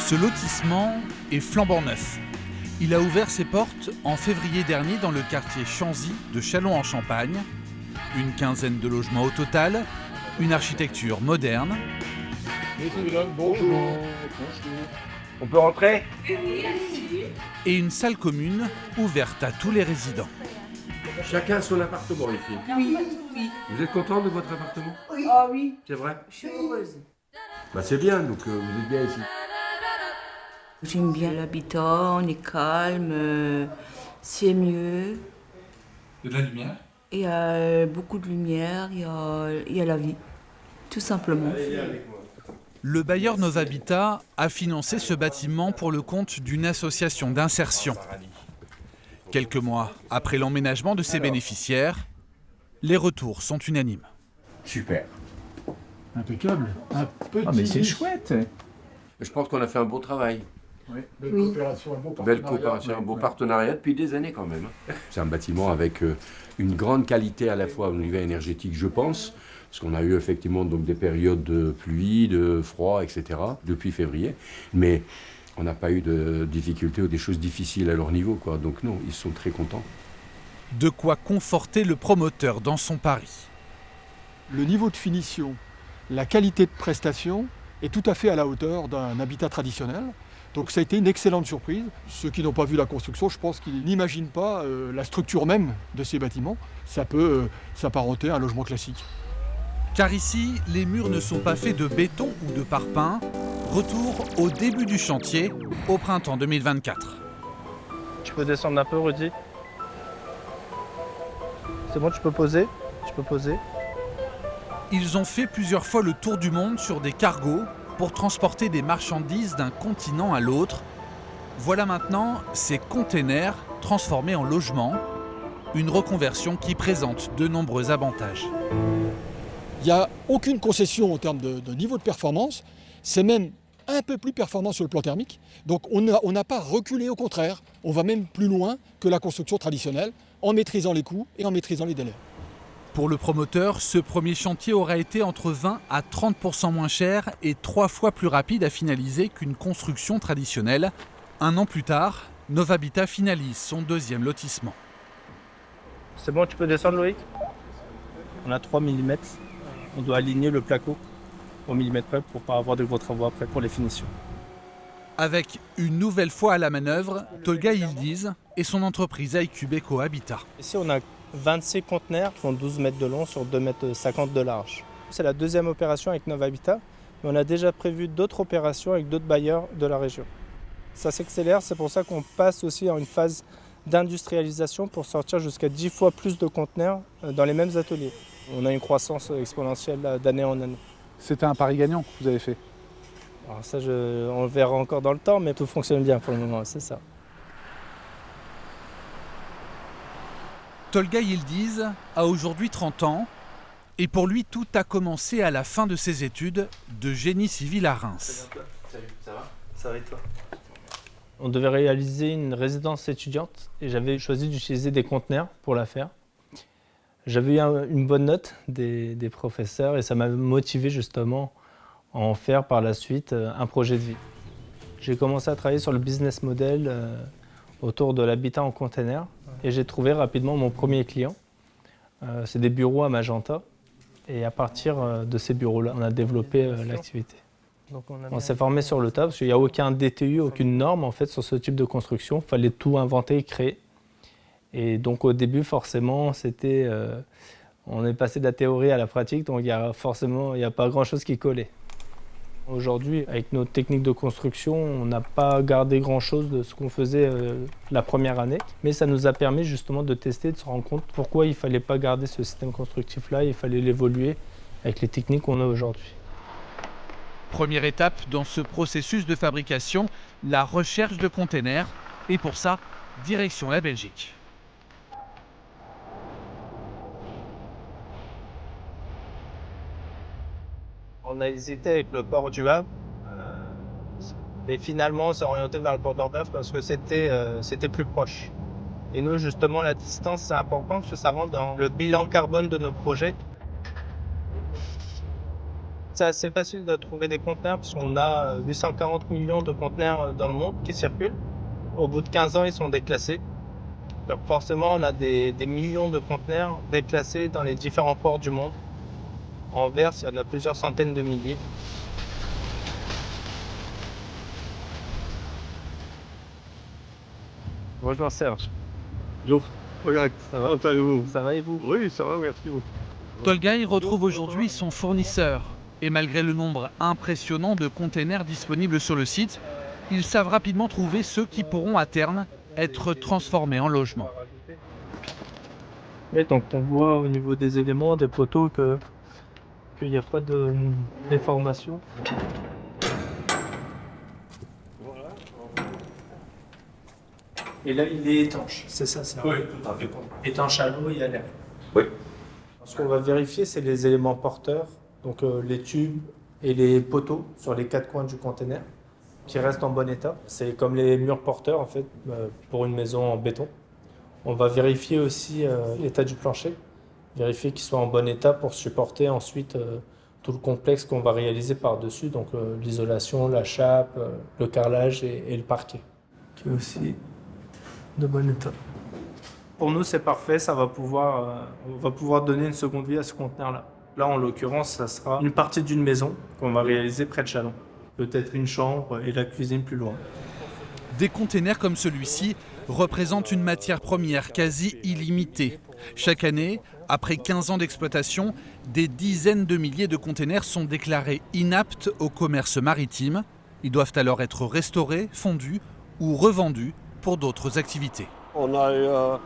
Ce lotissement est flambant neuf. Il a ouvert ses portes en février dernier dans le quartier Chanzy de Châlons-en-Champagne. Une quinzaine de logements au total, une architecture moderne. Bonjour. On peut rentrer? Et une salle commune ouverte à tous les résidents. Chacun son appartement ici. Oui. Vous êtes content de votre appartement? Oui. Ah oui, C'est vrai? je suis heureuse. Bah c'est bien, donc vous êtes bien ici. J'aime bien l'habitat, on est calme, c'est mieux. Il y a de la lumière. Il y a beaucoup de lumière, il y a la vie, tout simplement. Le bailleur Novabitat a financé ce bâtiment pour le compte d'une association d'insertion. Quelques mois après l'emménagement de ses bénéficiaires, les retours sont unanimes. Super. Impeccable. Un petit... Ah mais c'est chouette. Je pense qu'on a fait un bon travail. Oui, belle coopération, un bon Belle partenariat. coopération, un bon Ouais. partenariat depuis des années quand même. C'est un bâtiment avec une grande qualité à la fois au niveau énergétique, je pense, parce qu'on a eu effectivement donc des périodes de pluie, de froid, etc. depuis février, mais on n'a pas eu de difficultés ou des choses difficiles à leur niveau, quoi. Donc non, ils sont très contents. De quoi conforter le promoteur dans son pari. Le niveau de finition, la qualité de prestation est tout à fait à la hauteur d'un habitat traditionnel. Donc ça a été une excellente surprise. Ceux qui n'ont pas vu la construction, je pense qu'ils n'imaginent pas la structure même de ces bâtiments. Ça peut s'apparenter à un logement classique. Car ici, les murs ne sont pas faits de béton ou de parpaing. Retour au début du chantier, au printemps 2024. Tu peux descendre un peu, Rudy. C'est bon, tu peux poser. Ils ont fait plusieurs fois le tour du monde sur des cargos pour transporter des marchandises d'un continent à l'autre. Voilà maintenant ces containers transformés en logements, une reconversion qui présente de nombreux avantages. Il n'y a aucune concession en termes de niveau de performance. C'est même un peu plus performant sur le plan thermique. Donc on n'a pas reculé, au contraire. On va même plus loin que la construction traditionnelle en maîtrisant les coûts et en maîtrisant les délais. Pour le promoteur, ce premier chantier aura été entre 20 à 30% moins cher et 3 fois plus rapide à finaliser qu'une construction traditionnelle. Un an plus tard, Novabitat finalise son deuxième lotissement. C'est bon, tu peux descendre, Loïc. On a 3 mm. On doit aligner le placo au millimètre près pour ne pas avoir de gros travaux après pour les finitions. Avec une nouvelle fois à la manœuvre, Tolga Yildiz et son entreprise iCube Eco Habitat. Ici, on a 26 conteneurs qui font 12 mètres de long sur 2,50 mètres de large. C'est la deuxième opération avec Novabitat, mais on a déjà prévu d'autres opérations avec d'autres bailleurs de la région. Ça s'accélère, c'est pour ça qu'on passe aussi à une phase d'industrialisation pour sortir jusqu'à 10 fois plus de conteneurs dans les mêmes ateliers. On a une croissance exponentielle d'année en année. C'était un pari gagnant que vous avez fait. Alors ça, on le verra encore dans le temps, mais tout fonctionne bien pour le moment, c'est ça. Tolga Yildiz a aujourd'hui 30 ans et pour lui, tout a commencé à la fin de ses études de génie civil à Reims. Salut, ça va? Ça va et toi? On devait réaliser une résidence étudiante et j'avais choisi d'utiliser des conteneurs pour la faire. J'avais eu une bonne note des professeurs et ça m'a motivé justement à en faire par la suite un projet de vie. J'ai commencé à travailler sur le business model autour de l'habitat en container et j'ai trouvé rapidement mon premier client. C'est des bureaux à Magenta et à partir de ces bureaux-là, on a développé l'activité. On s'est formé sur le tas parce qu'il n'y a aucun DTU, aucune norme en fait sur ce type de construction. Il fallait tout inventer et créer. Et donc au début, forcément, on est passé de la théorie à la pratique, donc il n'y a pas grand-chose qui collait. Aujourd'hui, avec nos techniques de construction, on n'a pas gardé grand-chose de ce qu'on faisait la première année, mais ça nous a permis justement de tester, de se rendre compte pourquoi il ne fallait pas garder ce système constructif-là, il fallait l'évoluer avec les techniques qu'on a aujourd'hui. Première étape dans ce processus de fabrication, la recherche de containers. Et pour ça, direction la Belgique. On a hésité avec le port du Havre, mais finalement on s'est orienté vers le port d'Orbeuf parce que c'était plus proche. Et nous justement la distance c'est important parce que ça rentre dans le bilan carbone de nos projets. C'est assez facile de trouver des conteneurs puisqu'on a 840 millions de conteneurs dans le monde qui circulent. Au bout de 15 ans, ils sont déclassés. Donc forcément, on a des millions de conteneurs déclassés dans les différents ports du monde. En verse, il y en a plusieurs centaines de milliers. Bonjour Serge. Bonjour. Regarde, ça va, allez-vous? Ça va et vous? Oui, ça va, merci beaucoup. Tolgay retrouve aujourd'hui son fournisseur. Et malgré le nombre impressionnant de containers disponibles sur le site, ils savent rapidement trouver ceux qui pourront à terme être transformés en logements. Et donc on voit au niveau des éléments, des poteaux, qu'il n'y a pas de déformation. Et là, il est étanche, c'est ça? Oui, tout à fait. Étanche à l'eau et à l'air. Oui. Ce qu'on va vérifier, c'est les éléments porteurs, donc les tubes et les poteaux sur les 4 coins du container, qui restent en bon état. C'est comme les murs porteurs, en fait, pour une maison en béton. On va vérifier aussi l'état du plancher, vérifier qu'il soit en bon état pour supporter ensuite tout le complexe qu'on va réaliser par-dessus, donc l'isolation, la chape, le carrelage et le parquet, qui est aussi de bon état. Pour nous, c'est parfait, on va pouvoir donner une seconde vie à ce conteneur-là. Là, en l'occurrence, ça sera une partie d'une maison qu'on va réaliser près de Châlons. Peut-être une chambre et la cuisine plus loin. Des containers comme celui-ci représentent une matière première quasi illimitée. Chaque année, après 15 ans d'exploitation, des dizaines de milliers de containers sont déclarés inaptes au commerce maritime. Ils doivent alors être restaurés, fondus ou revendus pour d'autres activités. On a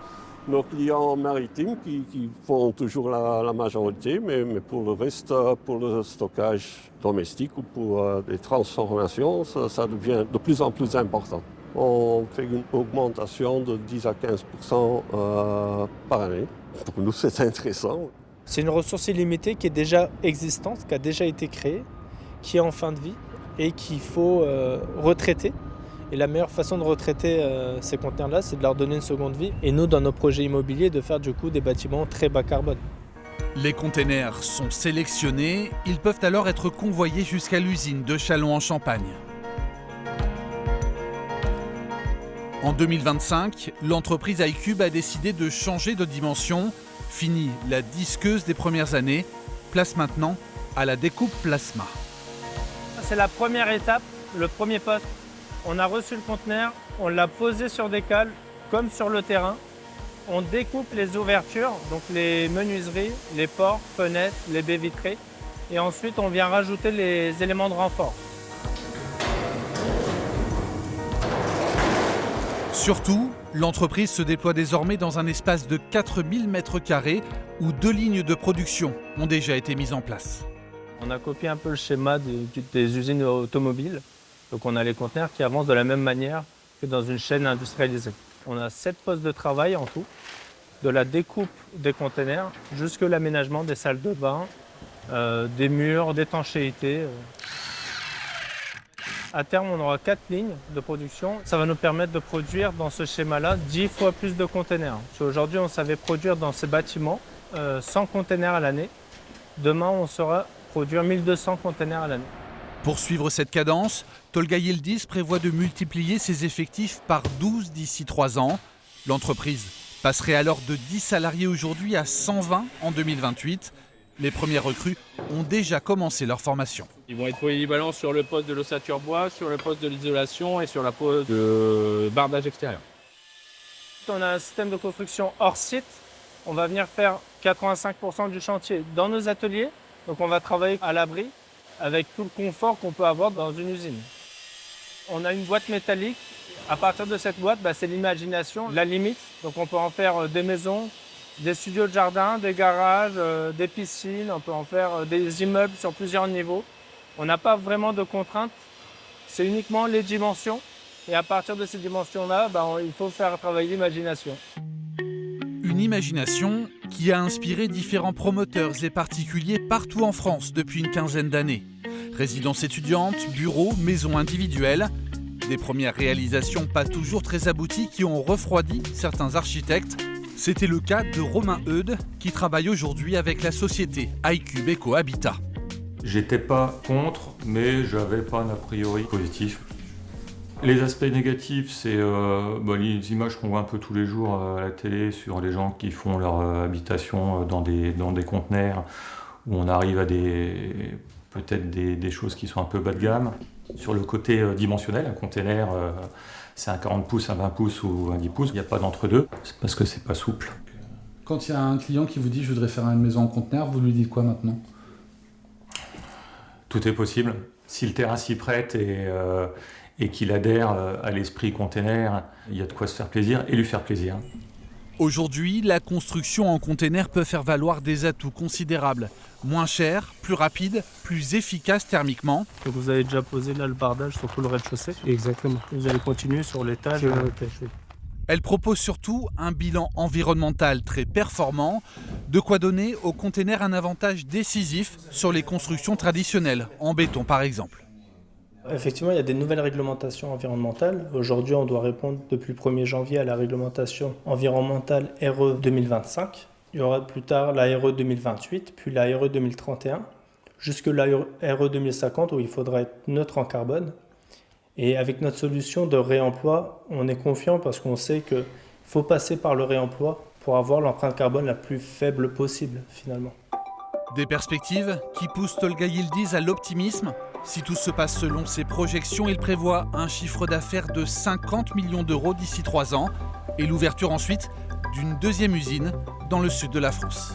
nos clients maritimes qui font toujours la majorité, mais pour le reste, pour le stockage domestique ou pour les transformations, ça devient de plus en plus important. On fait une augmentation de 10 à 15% par année. Pour nous, c'est intéressant. C'est une ressource illimitée qui est déjà existante, qui a déjà été créée, qui est en fin de vie et qu'il faut retraiter. Et la meilleure façon de retraiter ces conteneurs-là, c'est de leur donner une seconde vie. Et nous, dans nos projets immobiliers, de faire du coup des bâtiments très bas carbone. Les containers sont sélectionnés, ils peuvent alors être convoyés jusqu'à l'usine de Châlons en Champagne. En 2025, l'entreprise iCube a décidé de changer de dimension. Fini la disqueuse des premières années, place maintenant à la découpe plasma. C'est la première étape, le premier poste. On a reçu le conteneur, on l'a posé sur des cales, comme sur le terrain. On découpe les ouvertures, donc les menuiseries, les portes, fenêtres, les baies vitrées. Et ensuite, on vient rajouter les éléments de renfort. Surtout, l'entreprise se déploie désormais dans un espace de 4000 m² où 2 lignes de production ont déjà été mises en place. On a copié un peu le schéma des usines automobiles. Donc on a les conteneurs qui avancent de la même manière que dans une chaîne industrialisée. On a 7 postes de travail en tout, de la découpe des conteneurs jusqu'à l'aménagement des salles de bain, des murs, d'étanchéité. À terme, on aura 4 lignes de production. Ça va nous permettre de produire dans ce schéma-là 10 fois plus de conteneurs. Aujourd'hui, on savait produire dans ces bâtiments 100 conteneurs à l'année. Demain, on saura produire 1200 conteneurs à l'année. Pour suivre cette cadence, Tolgay Yildiz prévoit de multiplier ses effectifs par 12 d'ici 3 ans. L'entreprise passerait alors de 10 salariés aujourd'hui à 120 en 2028. Les premières recrues ont déjà commencé leur formation. Ils vont être polyvalents sur le poste de l'ossature bois, sur le poste de l'isolation et sur la poste de bardage extérieur. On a un système de construction hors site. On va venir faire 85% du chantier dans nos ateliers. Donc on va travailler à l'abri avec tout le confort qu'on peut avoir dans une usine. On a une boîte métallique. À partir de cette boîte, c'est l'imagination, la limite. Donc on peut en faire des maisons, des studios de jardin, des garages, des piscines. On peut en faire des immeubles sur plusieurs niveaux. On n'a pas vraiment de contraintes. C'est uniquement les dimensions. Et à partir de ces dimensions-là, il faut faire travailler l'imagination. Une imagination qui a inspiré différents promoteurs et particuliers partout en France depuis une quinzaine d'années. Résidences étudiantes, bureaux, maisons individuelles. Des premières réalisations pas toujours très abouties qui ont refroidi certains architectes. C'était le cas de Romain Eudes qui travaille aujourd'hui avec la société iCube Eco Habitat. J'étais pas contre, mais j'avais pas un a priori positif. Les aspects négatifs, c'est les images qu'on voit un peu tous les jours à la télé sur les gens qui font leur habitation dans des conteneurs, où on arrive à peut-être des choses qui sont un peu bas de gamme. Sur le côté dimensionnel, un container, c'est un 40 pouces, un 20 pouces ou un 10 pouces, il n'y a pas d'entre-deux, c'est parce que c'est pas souple. Quand il y a un client qui vous dit « je voudrais faire une maison en conteneur », vous lui dites quoi maintenant ? Tout est possible. Si le terrain s'y prête et qu'il adhère à l'esprit container, il y a de quoi se faire plaisir et lui faire plaisir. Aujourd'hui, la construction en container peut faire valoir des atouts considérables. Moins cher, plus rapide, plus efficace thermiquement. Donc vous avez déjà posé là le bardage sur tout le rez-de-chaussée. Exactement. Vous allez continuer sur l'étage. Elle propose surtout un bilan environnemental très performant, de quoi donner aux containers un avantage décisif sur les constructions traditionnelles, en béton par exemple. Effectivement, il y a des nouvelles réglementations environnementales. Aujourd'hui, on doit répondre depuis le 1er janvier à la réglementation environnementale RE 2025. Il y aura plus tard la RE 2028, puis la RE 2031, jusque la RE 2050 où il faudra être neutre en carbone. Et avec notre solution de réemploi, on est confiant parce qu'on sait qu'il faut passer par le réemploi pour avoir l'empreinte carbone la plus faible possible finalement. Des perspectives qui poussent Tolga Yildiz à l'optimisme. Si tout se passe selon ses projections, il prévoit un chiffre d'affaires de 50 millions d'euros d'ici 3 ans et l'ouverture ensuite d'une deuxième usine dans le sud de la France.